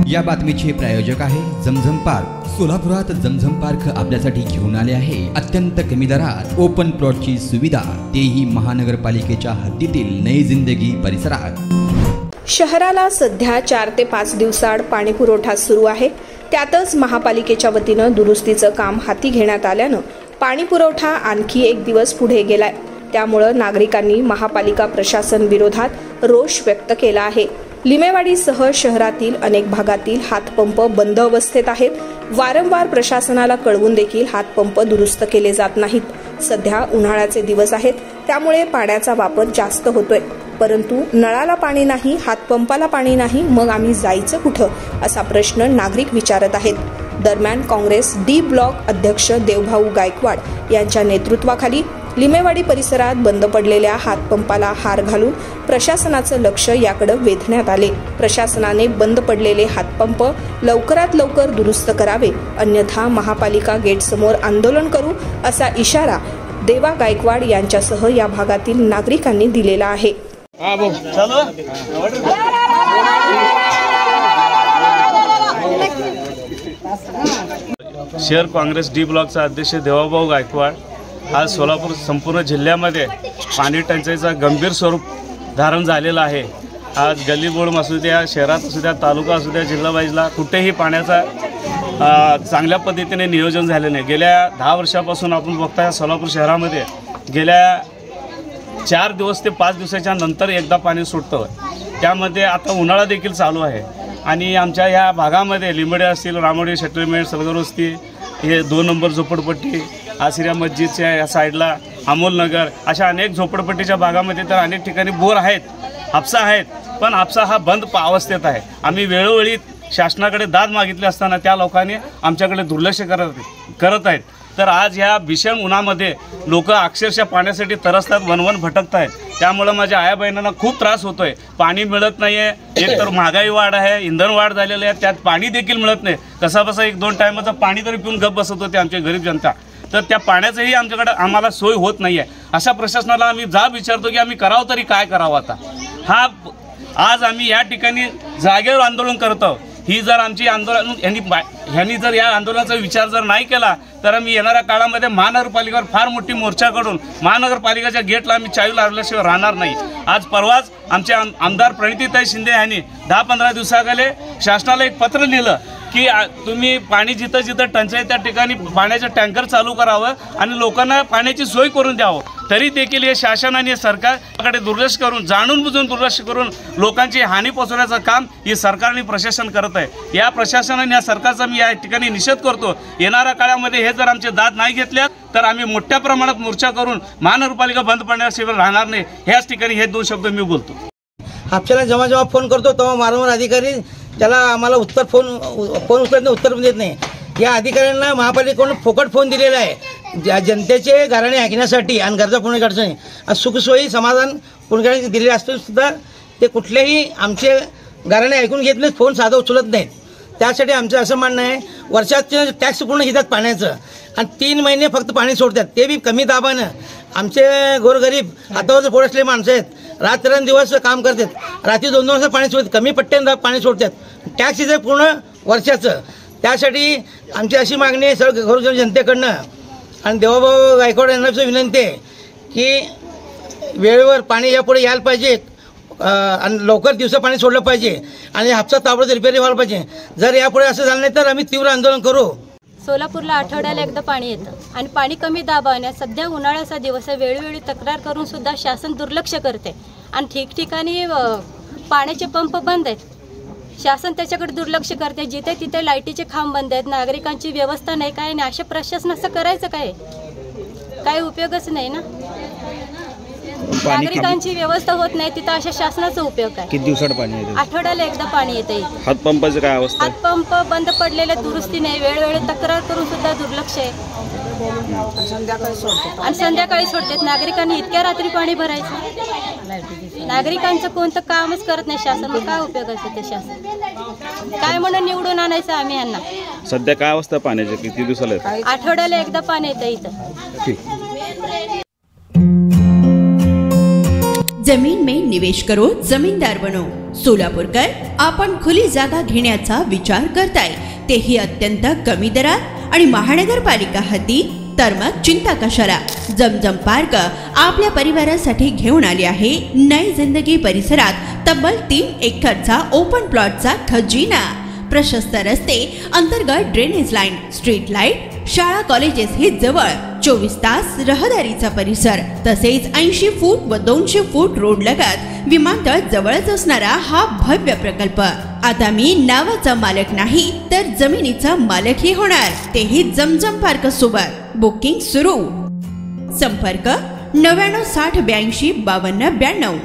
या बातमीचे प्रायोजक आहे झमझम पार्क। सोलापुरात झमझम पार्क आपल्यासाठी घेऊन आले आहे अत्यंत कमी दरात ओपन प्लॉटची सुविधा, तेही महानगरपालिकेच्या हद्दीतील नई जिंदगी परिसरात। शहराला सध्या 4 ते 5 दिवसाआड पाणी पुरवठा सुरू आहे। त्यातच महापालिकेच्या वतीनं दुरुस्तीचं काम हाती घेण्यात आल्यानं पाणी पुरवठा आणखी एक दिवस पुढे गेलाय। त्यामुळे नागरिकांनी महापालिका प्रशासन विरोधात रोष व्यक्त केला आहे। लिमेवाडीसह शहरातील अनेक भागातील हातपंप बंद अवस्थेत आहेत। वारंवार प्रशासनाला कळवून देखील हातपंप दुरुस्त केले जात नाहीत। सध्या उन्हाळ्याचे दिवस आहेत, त्यामुळे पाण्याचा वापर जास्त होतोय, परंतु नळाला पाणी नाही, हातपंपाला पाणी नाही, मग आम्ही जायचं कुठं, असा प्रश्न नागरिक विचारत आहेत। दरम्यान काँग्रेस डी ब्लॉक अध्यक्ष देवभाऊ गायकवाड यांच्या नेतृत्वाखाली लिमेवाडी परिसरात बंद पडलेल्या हातपंपाला हार घालून प्रशासनाचं लक्ष याकडे वेधण्यात आले। प्रशासनाने बंद पडलेले हातपंप लवकरात लवकर दुरुस्त करावे, अन्यथा महापालिका गेट समोर आंदोलन करू, असा इशारा देवा गायकवाड यांच्यासह या भागातील नागरिकांनी दिलेला आहे। शहर काँग्रेस डी ब्लॉकचा अध्यक्ष देवाभाऊ गायकवाड आज सोलापूर संपूर्ण जिल्ह्यामध्ये पाणी टंचाईचा गंभीर स्वरूप धारण झालेला आहे। आज गल्लीबोळ असू द्या, शहरात असू द्या, तालुका असू द्या, जिल्हा वाईजला कुठेही पाण्याचा चांगल्या पद्धतीने नियोजन झाले नाही। गेल्या 10 वर्षापासून आपण बघताय सोलापूर शहरामध्ये गेल्या 4 दिवस ते 5 दिवसाच्या नंतर एकदा पाणी सुटतं। त्यामध्ये आता उन्हाळा देखील चालू आहे आणि आमच्या ह्या भागामध्ये लिंबडे असतील, रामोडी, सेटलमेंट, सलगरवस्ती, हे 2 नंबर झोपडपट्टी, आसिरिया मस्जिदच्या या साईडला अमोलनगर, अशा अनेक झोपडपट्टीच्या भागामध्ये तर अनेक ठिकाणी बोर आहेत, हापसा आहेत, पण हापसा हा बंद अवस्थेत आहे। आम्ही वेळोवेळी शासनाकडे दाद मागितले असताना त्या लोकांनी आमच्याकडे दुर्लक्ष करत आहेत। तर आज ह्या भीषण उन्हामध्ये लोक अक्षरशः पाण्यासाठी तरसतात, वनवन भटकत आहेत। त्यामुळे माझ्या आया बहिणांना खूप त्रास होतोय। पाणी मिळत नाही आहे, एक तर महागाई वाढ आहे, इंधन वाढ झालेलं आहे, त्यात पाणी देखील मिळत नाही। कसा 1-2 टायमाचं पाणी तरी पिऊन गप बसत होते आमची गरीब जनता, तर त्या पाण्याचंही आमच्याकडे आम्हाला सोय होत नाही आहे। अशा प्रशासनाला आम्ही जाब विचारतो की आम्ही करावं तरी काय करावं आता। आज आम्ही या ठिकाणी जागेवर आंदोलन करतो। ही जर आमची आंदोलन ह्यांनी जर या आंदोलनाचा विचार जर नाही केला तर आम्ही येणाऱ्या काळामध्ये महानगरपालिकेवर फार मोठी मोर्चा करून महानगरपालिकेच्या गेटला आम्ही चावी लावल्याशिवाय राहणार नाही। आज परवाच आमचे आमदार प्रणितीताई शिंदे यांनी 10-15 दिवसाखाली शासनाला एक पत्र लिहिलं की तुम्ही पाणी जिथं जिथं टंचाई त्या ठिकाणी पाण्याचं टँकर चालू करावं आणि लोकांना पाण्याची सोय करून द्यावं। तरी देखील हे शासन आणि सरकारकडे दुर्लक्ष करून, जाणून बुजून दुर्लक्ष करून लोकांची हानी पोचवण्याचं काम हे सरकार आणि प्रशासन करत आहे। या प्रशासनाने या सरकारचा मी या ठिकाणी निषेध करतो। येणाऱ्या काळामध्ये हे जर आमचे दाद नाही घेतल्या तर आम्ही मोठ्या प्रमाणात मोर्चा करून महानगरपालिका बंद पडण्याशिवाय राहणार नाही। ह्याच ठिकाणी हे 2 शब्द मी बोलतो। आपल्याला जेव्हा फोन करतो तेव्हा वारंवार अधिकारी त्याला आम्हाला फोन उचलत नाही, उत्तर देत नाही। या अधिकाऱ्यांना महापालिकेकडून फोकट फोन दिलेला आहे जनतेचे गाऱ्हाणे ऐकण्यासाठी आणि गरजा पूर्ण करण्यासाठी, सुखसोयी समाधान पूर्ण दिलेले असतो सुद्धा ते कुठलेही आमचे गाऱ्हाणे ऐकून घेत नाहीत, फोन साधा उचलत नाहीत। त्यासाठी आमचं असं म्हणणं आहे, वर्षाचे टॅक्स पूर्ण घेतात पाण्याचं आणि 3 महिने फक्त पाणी सोडतात, ते बी कमी दाबानं। आमचे गोरगरीब हातावरचं पोट असलेले माणसं आहेत, रात्रंदिवस काम करतात, रात्री 2-2 वाजता पाणी सोडतात, कमी पट्ट्यानं पाणी सोडतात, टॅक्स इथे पूर्ण वर्षाचं। त्यासाठी आमची अशी मागणी आहे सर्व गोरगरीब जनतेकडनं आणि देवाभाऊ गायकवाड यांना विनंती आहे की वेळेवर पाणी यापुढे यायला पाहिजे आणि लवकर दिवसा पाणी सोडलं पाहिजे आणि हापसा ताबडतोब रिपेअरी व्हायला पाहिजे। जर यापुढे असं झालं नाही तर आम्ही तीव्र आंदोलन करू। सोलापूरला आठवड्याला एकदा पाणी येतं आणि पाणी कमी दाबाने सध्या उन्हाळ्याचा दिवस आहे, वेळोवेळी तक्रार करून सुद्धा शासन दुर्लक्ष करते आणि ठिकठिकाणी पाण्याचे पंप बंद आहेत, शासन त्याच्याकडे दुर्लक्ष करते। जिथे तिथे लाईटीचे खांब बंद आहेत, नागरिकांची व्यवस्था नाही, काय नाही। अशा प्रशासन असं करायचं काय? काही उपयोगच नाही ना। नागरिकांची व्यवस्था होत नाही तिथं अशा शासनाचा उपयोग काय? किती दिवसात पाणी येते? आठवड्याला एकदा पाणी येते। हातपंपाची काय अवस्था? हातपंप बंद पडलेले, दुरुस्ती नाही, वेळोवेळी तक्रार करून सुद्धा दुर्लक्ष आहे आणि संध्याकाळी सोडतात। नागरिकांनी इतक्या रात्री पाणी भरायचं, नागरिकांचं कोणतं कामच करत नाही शासन, मग काय उपयोगाचं ते शासन? काय म्हणून निवडून आणायचं आम्ही यांना? सध्या काय अवस्था पाण्याची? किती दिवसाला? आठवड्याला एकदा पाणी येतं इथं। जमीन में निवेश करो, जमीनदार बनो। सोलापूरकर आपण खुली जागा घेण्याचा विचार करताय, तेही अत्यंत कमी दरात आणि महानगरपालिका हद्दी, तर मग चिंता कशाला। जमजम पार्क आपल्या परिवारासाठी घेऊन आले आहे नई जिंदगी परिसरात तब्बल 3 एकरचा ओपन प्लॉटचा खजिना। प्रशस्त रस्ते, अंतर्गत ड्रेनेज लाईन, स्ट्रीट लाईट, शाळा कॉलेजेस हे जवळ, 24 तास रहदारीचा परिसर, तसेच 80 फूट व 200 फूट रोड लगत विमानतळ जवळच असणारा हा भव्य प्रकल्प। आता मी नावाचा मालक नाही तर जमिनीचा मालकही होणार, तेही जमजम पार्क सोबत। बुकिंग सुरू। संपर्क 99 60 82 52 92।